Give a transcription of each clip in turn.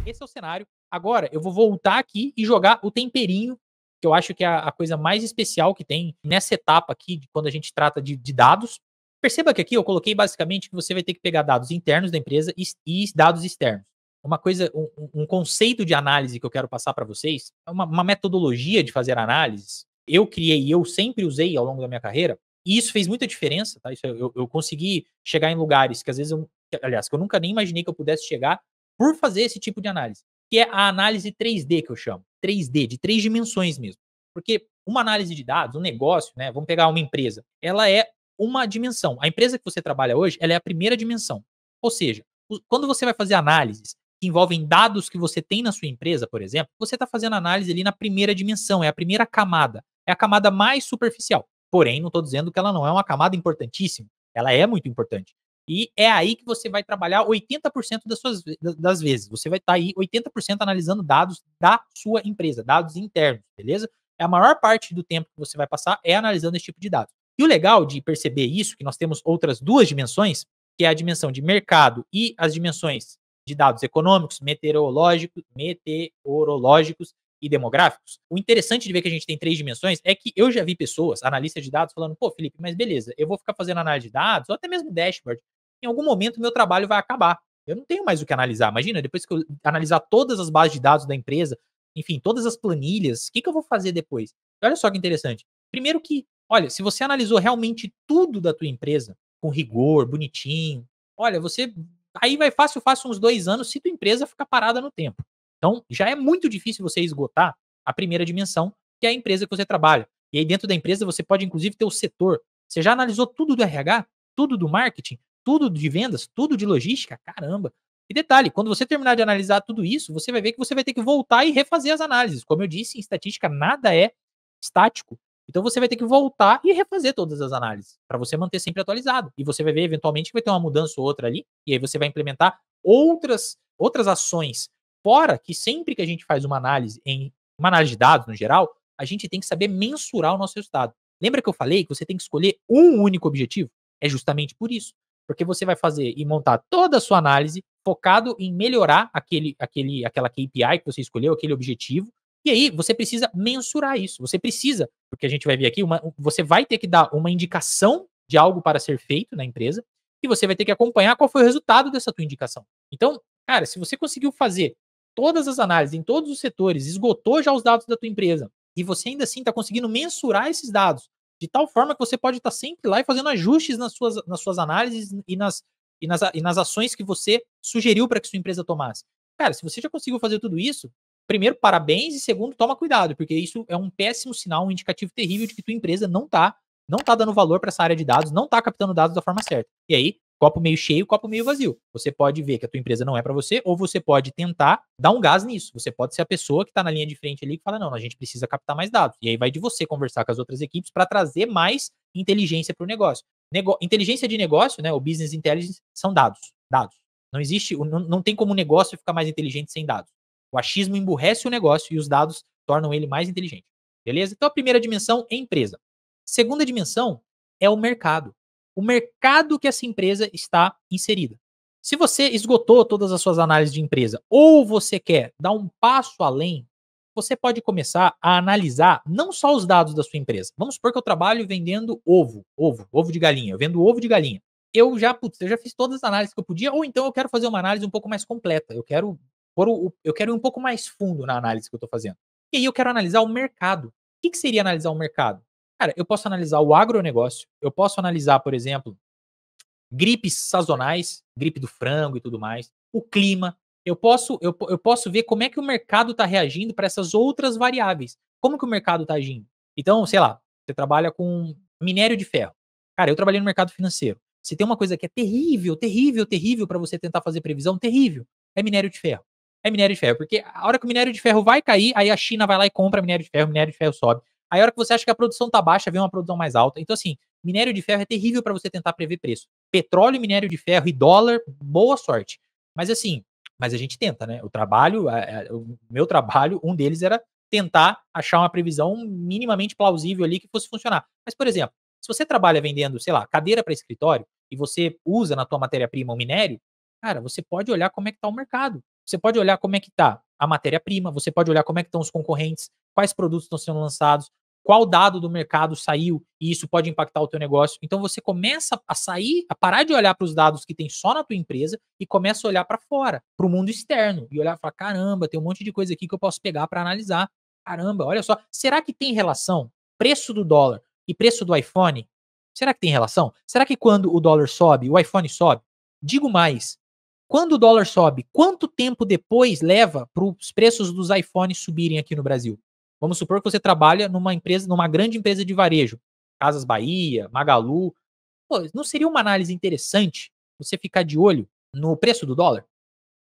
esse é o cenário. Agora, eu vou voltar aqui e jogar o temperinho, que eu acho que é a coisa mais especial que tem nessa etapa aqui, de quando a gente trata de dados. Perceba que aqui eu coloquei basicamente que você vai ter que pegar dados internos da empresa e dados externos. Uma coisa, um conceito de análise que eu quero passar para vocês, é uma metodologia de fazer análises. Eu criei e eu sempre usei ao longo da minha carreira, e isso fez muita diferença, tá? Isso eu consegui chegar em lugares que às vezes aliás, que eu nunca nem imaginei que eu pudesse chegar por fazer esse tipo de análise, que é a análise 3D que eu chamo. 3D, de 3 dimensões mesmo. Porque uma análise de dados, um negócio, né? Vamos pegar uma empresa. Ela é uma dimensão. A empresa que você trabalha hoje, ela é a primeira dimensão. Ou seja, quando você vai fazer análises que envolvem dados que você tem na sua empresa, por exemplo, você está fazendo análise ali na primeira dimensão, é a primeira camada, é a camada mais superficial. Porém, não estou dizendo que ela não é uma camada importantíssima, ela é muito importante. E é aí que você vai trabalhar 80% das vezes. Você vai estar aí 80% analisando dados da sua empresa, dados internos, beleza? É a maior parte do tempo que você vai passar é analisando esse tipo de dados. E o legal de perceber isso, que nós temos outras duas dimensões, que é a dimensão de mercado e as dimensões de dados econômicos, meteorológicos e demográficos. O interessante de ver que a gente tem 3 dimensões é que eu já vi pessoas, analistas de dados, falando: pô, Felipe, mas beleza, eu vou ficar fazendo análise de dados, ou até mesmo dashboard. Em algum momento, meu trabalho vai acabar. Eu não tenho mais o que analisar. Imagina, depois que eu analisar todas as bases de dados da empresa, enfim, todas as planilhas, o que eu vou fazer depois? E olha só que interessante. Primeiro que, olha, se você analisou realmente tudo da tua empresa, com rigor, bonitinho, olha, você aí vai fácil, fácil uns 2 anos se tua empresa ficar parada no tempo. Então, já é muito difícil você esgotar a primeira dimensão, que é a empresa que você trabalha. E aí dentro da empresa você pode inclusive ter o setor. Você já analisou tudo do RH, tudo do marketing, tudo de vendas, tudo de logística? Caramba! E detalhe, quando você terminar de analisar tudo isso, você vai ver que você vai ter que voltar e refazer as análises. Como eu disse, em estatística nada é estático. Então você vai ter que voltar e refazer todas as análises para você manter sempre atualizado. E você vai ver eventualmente que vai ter uma mudança ou outra ali, e aí você vai implementar outras ações. Fora que sempre que a gente faz uma análise de dados no geral, a gente tem que saber mensurar o nosso resultado. Lembra que eu falei que você tem que escolher um único objetivo? É justamente por isso. Porque você vai fazer e montar toda a sua análise focado em melhorar aquela KPI que você escolheu, aquele objetivo, e aí você precisa mensurar isso. Você precisa, porque a gente vai ver aqui, você vai ter que dar uma indicação de algo para ser feito na empresa e você vai ter que acompanhar qual foi o resultado dessa tua indicação. Então, cara, se você conseguiu fazer todas as análises em todos os setores, esgotou já os dados da tua empresa e você ainda assim está conseguindo mensurar esses dados de tal forma que você pode estar sempre lá e fazendo ajustes nas suas análises e nas ações que você sugeriu para que sua empresa tomasse. Cara, se você já conseguiu fazer tudo isso, primeiro, parabéns, e segundo, toma cuidado, porque isso é um péssimo sinal, um indicativo terrível de que tua empresa não tá dando valor para essa área de dados, não tá captando dados da forma certa. E aí, copo meio cheio, copo meio vazio. Você pode ver que a tua empresa não é para você, ou você pode tentar dar um gás nisso. Você pode ser a pessoa que está na linha de frente ali que fala: não, a gente precisa captar mais dados. E aí vai de você conversar com as outras equipes para trazer mais inteligência para o negócio. Inteligência de negócio, né, o business intelligence, são dados. Dados. Não existe, não tem como o negócio ficar mais inteligente sem dados. O achismo emburrece o negócio e os dados tornam ele mais inteligente. Beleza? Então a primeira dimensão é empresa. Segunda dimensão é o mercado. O mercado que essa empresa está inserida. Se você esgotou todas as suas análises de empresa ou você quer dar um passo além, você pode começar a analisar não só os dados da sua empresa. Vamos supor que eu trabalho vendendo ovo de galinha. Eu vendo ovo de galinha. Eu já fiz todas as análises que eu podia, ou então eu quero fazer uma análise um pouco mais completa. Eu quero ir um pouco mais fundo na análise que eu estou fazendo. E aí eu quero analisar o mercado. O que seria analisar o mercado? Cara, eu posso analisar o agronegócio, eu posso analisar, por exemplo, gripes sazonais, gripe do frango e tudo mais, o clima. Eu posso ver como é que o mercado está reagindo para essas outras variáveis. Como que o mercado está agindo? Então, sei lá, você trabalha com minério de ferro. Cara, eu trabalhei no mercado financeiro. Se tem uma coisa que é terrível, terrível, terrível para você tentar fazer previsão, terrível, é minério de ferro. É minério de ferro, porque a hora que o minério de ferro vai cair, aí a China vai lá e compra minério de ferro sobe. Aí a hora que você acha que a produção tá baixa, vem uma produção mais alta. Então, assim, minério de ferro é terrível para você tentar prever preço. Petróleo, minério de ferro e dólar, boa sorte. Mas assim, mas a gente tenta, né? O meu trabalho, um deles era tentar achar uma previsão minimamente plausível ali que fosse funcionar. Mas, por exemplo, se você trabalha vendendo, sei lá, cadeira para escritório e você usa na tua matéria-prima o minério, cara, você pode olhar como é que tá o mercado. Você pode olhar como é que está a matéria-prima, você pode olhar como é que estão os concorrentes, quais produtos estão sendo lançados, qual dado do mercado saiu e isso pode impactar o teu negócio. Então você começa a sair, a parar de olhar para os dados que tem só na tua empresa e começa a olhar para fora, para o mundo externo e olhar e falar, caramba, tem um monte de coisa aqui que eu posso pegar para analisar. Caramba, olha só, será que tem relação preço do dólar e preço do iPhone? Será que tem relação? Será que quando o dólar sobe, o iPhone sobe? Digo mais, quando o dólar sobe, quanto tempo depois leva para os preços dos iPhones subirem aqui no Brasil? Vamos supor que você trabalha numa empresa, numa grande empresa de varejo, Casas Bahia, Magalu. Pô, não seria uma análise interessante você ficar de olho no preço do dólar?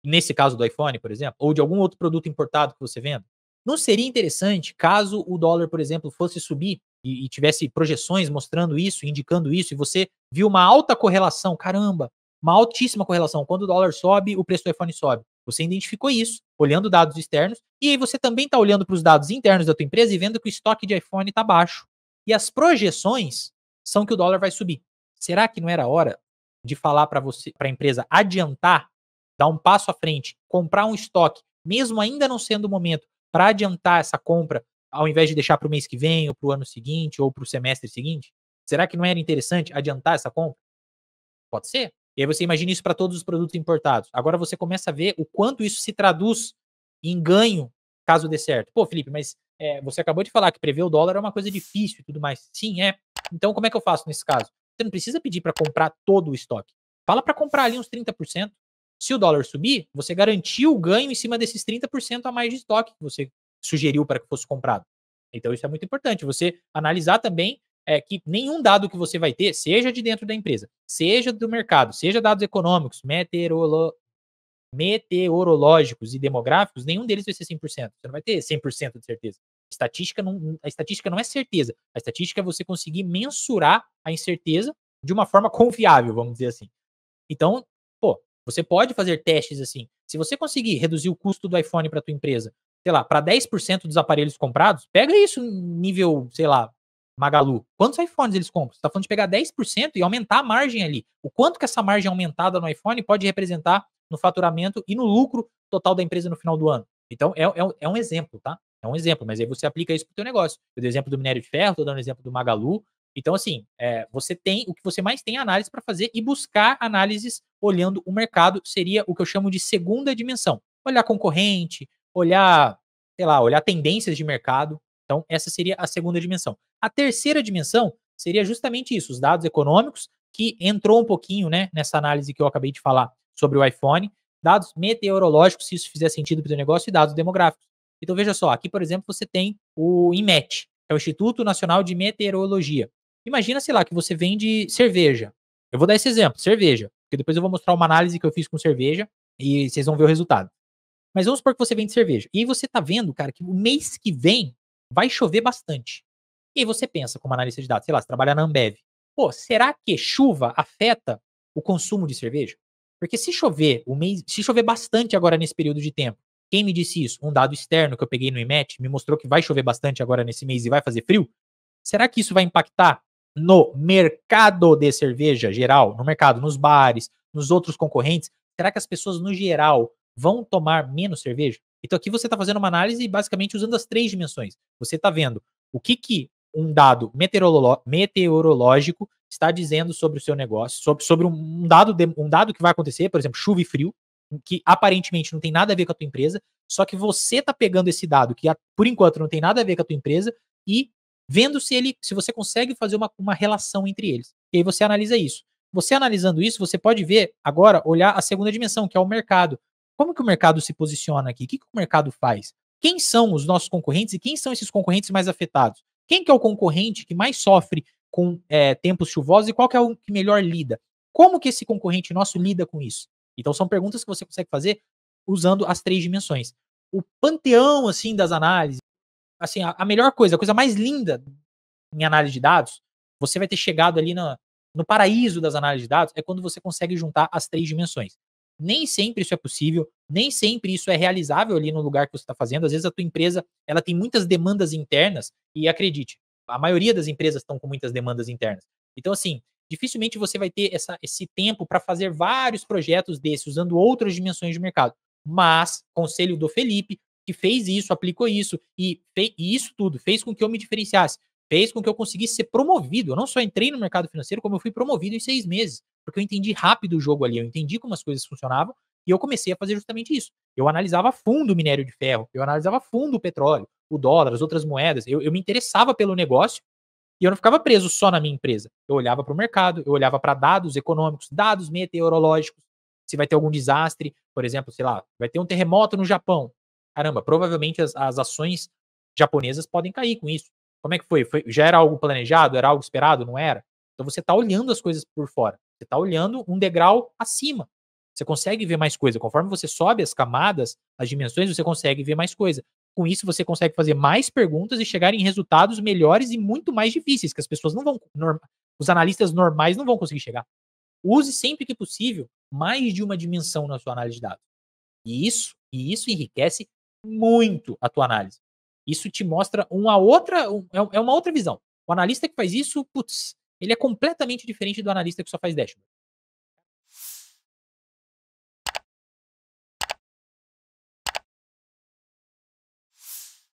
Nesse caso do iPhone, por exemplo, ou de algum outro produto importado que você venda? Não seria interessante caso o dólar, por exemplo, fosse subir e tivesse projeções mostrando isso, indicando isso, e você viu uma alta correlação, caramba, uma altíssima correlação. Quando o dólar sobe, o preço do iPhone sobe. Você identificou isso, olhando dados externos, e aí você também está olhando para os dados internos da tua empresa e vendo que o estoque de iPhone está baixo. E as projeções são que o dólar vai subir. Será que não era hora de falar para você, para a empresa adiantar, dar um passo à frente, comprar um estoque, mesmo ainda não sendo o momento, para adiantar essa compra, ao invés de deixar para o mês que vem, ou para o ano seguinte, ou para o semestre seguinte? Será que não era interessante adiantar essa compra? Pode ser. E aí você imagina isso para todos os produtos importados. Agora você começa a ver o quanto isso se traduz em ganho, caso dê certo. Pô, Felipe, mas você acabou de falar que prever o dólar é uma coisa difícil e tudo mais. Sim, é. Então como é que eu faço nesse caso? Você não precisa pedir para comprar todo o estoque. Fala para comprar ali uns 30%. Se o dólar subir, você garantiu o ganho em cima desses 30% a mais de estoque que você sugeriu para que fosse comprado. Então isso é muito importante. Você analisar também que nenhum dado que você vai ter, seja de dentro da empresa, seja do mercado, seja dados econômicos, meteorológicos e demográficos, nenhum deles vai ser 100%. Você não vai ter 100% de certeza. A estatística não é certeza. A estatística é você conseguir mensurar a incerteza de uma forma confiável, vamos dizer assim. Então, pô, você pode fazer testes assim. Se você conseguir reduzir o custo do iPhone para tua empresa, sei lá, para 10% dos aparelhos comprados, pega isso nível, sei lá, Magalu. Quantos iPhones eles compram? Você está falando de pegar 10% e aumentar a margem ali. O quanto que essa margem aumentada no iPhone pode representar no faturamento e no lucro total da empresa no final do ano? Então, é um exemplo, tá? É um exemplo, mas aí você aplica isso para o teu negócio. Eu dei exemplo do minério de ferro, estou dando exemplo do Magalu. Então, assim, você tem, o que você mais tem é análise para fazer e buscar análises olhando o mercado, seria o que eu chamo de segunda dimensão. Olhar concorrente, olhar, sei lá, olhar tendências de mercado. Então, essa seria a segunda dimensão. A terceira dimensão seria justamente isso, os dados econômicos, que entrou um pouquinho, né, nessa análise que eu acabei de falar sobre o iPhone, dados meteorológicos, se isso fizer sentido para o seu negócio, e dados demográficos. Então, veja só, aqui, por exemplo, você tem o INMET, que é o Instituto Nacional de Meteorologia. Imagina, sei lá, que você vende cerveja. Eu vou dar esse exemplo, cerveja, porque depois eu vou mostrar uma análise que eu fiz com cerveja e vocês vão ver o resultado. Mas vamos supor que você vende cerveja. E aí você tá vendo, cara, que o mês que vem vai chover bastante. E aí você pensa, como analista de dados, sei lá, você trabalha na Ambev. Pô, será que chuva afeta o consumo de cerveja? Porque se chover bastante agora nesse período de tempo, quem me disse isso? Um dado externo que eu peguei no IMET me mostrou que vai chover bastante agora nesse mês e vai fazer frio. Será que isso vai impactar no mercado de cerveja geral, no mercado, nos bares, nos outros concorrentes? Será que as pessoas no geral vão tomar menos cerveja? Então aqui você está fazendo uma análise basicamente usando as três dimensões. Você está vendo o que um dado meteorológico está dizendo sobre o seu negócio, sobre um dado que vai acontecer, por exemplo, chuva e frio, que aparentemente não tem nada a ver com a tua empresa, só que você está pegando esse dado que por enquanto não tem nada a ver com a tua empresa e vendo se você consegue fazer uma relação entre eles. E aí você analisa isso. Você analisando isso, você pode ver agora, olhar a segunda dimensão, que é o mercado. Como que o mercado se posiciona aqui? O que o mercado faz? Quem são os nossos concorrentes e quem são esses concorrentes mais afetados? Quem que é o concorrente que mais sofre com tempos chuvosos e qual que é o que melhor lida? Como que esse concorrente nosso lida com isso? Então são perguntas que você consegue fazer usando as três dimensões. O panteão assim das análises, assim, a melhor coisa, a coisa mais linda em análise de dados, você vai ter chegado ali no paraíso das análises de dados, é quando você consegue juntar as três dimensões. Nem sempre isso é possível, nem sempre isso é realizável ali no lugar que você está fazendo. Às vezes a tua empresa ela tem muitas demandas internas e acredite, a maioria das empresas estão com muitas demandas internas. Então, assim, dificilmente você vai ter esse tempo para fazer vários projetos desses, usando outras dimensões de mercado. Mas, conselho do Felipe, que fez isso, aplicou isso, e isso tudo fez com que eu me diferenciasse, fez com que eu conseguisse ser promovido. Eu não só entrei no mercado financeiro, como eu fui promovido em 6 meses, porque eu entendi rápido o jogo ali, eu entendi como as coisas funcionavam, e eu comecei a fazer justamente isso. Eu analisava a fundo o minério de ferro, eu analisava a fundo o petróleo, o dólar, as outras moedas, eu me interessava pelo negócio, e eu não ficava preso só na minha empresa. Eu olhava para o mercado, eu olhava para dados econômicos, dados meteorológicos, se vai ter algum desastre, por exemplo, sei lá, vai ter um terremoto no Japão. Caramba, provavelmente as ações japonesas podem cair com isso. Como é que foi? Já era algo planejado? Era algo esperado? Não era? Então você está olhando as coisas por fora. Você está olhando um degrau acima. Você consegue ver mais coisa. Conforme você sobe as camadas, as dimensões, você consegue ver mais coisa. Com isso, você consegue fazer mais perguntas e chegar em resultados melhores e muito mais difíceis, que as pessoas não vão. Os analistas normais não vão conseguir chegar. Use sempre que possível mais de uma dimensão na sua análise de dados. E isso enriquece muito a tua análise. Isso te mostra uma outra, é uma outra visão. O analista que faz isso, putz, ele é completamente diferente do analista que só faz dashboard.